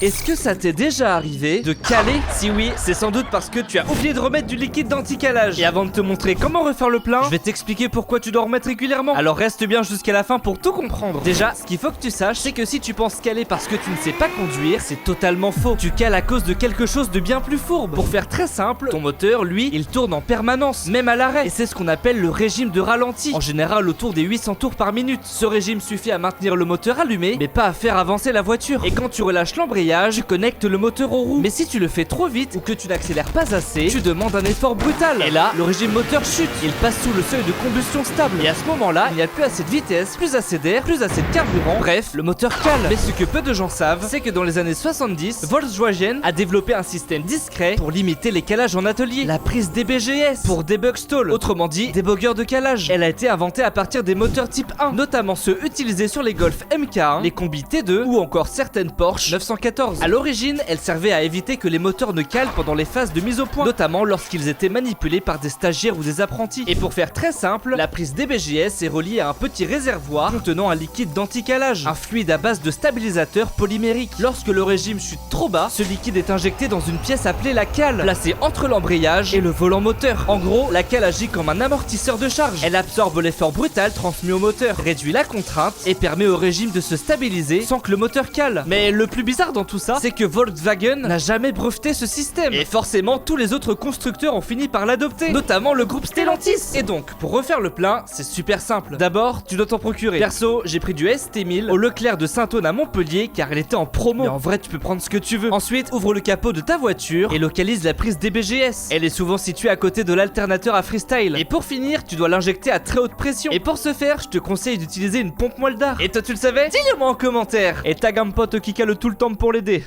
Est-ce que ça t'est déjà arrivé de caler? Si oui, c'est sans doute parce que tu as oublié de remettre du liquide d'anti-calage. Et avant de te montrer comment refaire le plein, je vais t'expliquer pourquoi tu dois remettre régulièrement. Alors reste bien jusqu'à la fin pour tout comprendre. Déjà, ce qu'il faut que tu saches, c'est que si tu penses caler parce que tu ne sais pas conduire, c'est totalement faux. Tu cales à cause de quelque chose de bien plus fourbe. Pour faire très simple, ton moteur, lui, il tourne en permanence, même à l'arrêt. Et c'est ce qu'on appelle le régime de ralenti. En général, autour des 800 tours par minute. Ce régime suffit à maintenir le moteur allumé, mais pas à faire avancer la voiture. Et quand tu relâches l'embrayage, tu connectes le moteur aux roues. Mais si tu le fais trop vite ou que tu n'accélères pas assez, tu demandes un effort brutal. Et là, le régime moteur chute. Il passe sous le seuil de combustion stable. Et à ce moment-là, il n'y a plus assez de vitesse, plus assez d'air, plus assez de carburant. Bref, le moteur cale. Mais ce que peu de gens savent, c'est que dans les années 70, Volkswagen a développé un système discret pour limiter les calages en atelier. La prise DBGS pour debug stall, autrement dit, débogueur de calage. Elle a été inventée à partir des moteurs type 1, notamment ceux utilisés sur les Golf MK1, les combis T2 ou encore certaines Porsche 914. A l'origine, elle servait à éviter que les moteurs ne calent pendant les phases de mise au point, notamment lorsqu'ils étaient manipulés par des stagiaires ou des apprentis. Et pour faire très simple, la prise DBGS est reliée à un petit réservoir contenant un liquide d'anti-calage, un fluide à base de stabilisateur polymérique. Lorsque le régime chute trop bas, ce liquide est injecté dans une pièce appelée la cale, placée entre l'embrayage et le volant moteur. En gros, la cale agit comme un amortisseur de charge. Elle absorbe l'effort brutal transmis au moteur, réduit la contrainte et permet au régime de se stabiliser sans que le moteur cale. Mais le plus bizarre dans tout ça, c'est que Volkswagen n'a jamais breveté ce système. Et forcément, tous les autres constructeurs ont fini par l'adopter, notamment le groupe Stellantis. Et donc, pour refaire le plein, c'est super simple. D'abord, tu dois t'en procurer. Perso, j'ai pris du ST1000 au Leclerc de Saint-Aune à Montpellier car elle était en promo. Mais en vrai, tu peux prendre ce que tu veux. Ensuite, ouvre le capot de ta voiture et localise la prise DBGS. Elle est souvent située à côté de l'alternateur à freestyle. Et pour finir, tu dois l'injecter à très haute pression. Et pour ce faire, je te conseille d'utiliser une pompe moelle d'art. Et toi, tu le savais? Dis-le moi en commentaire. Et tag un pote qui cale tout le temps pour l'aider.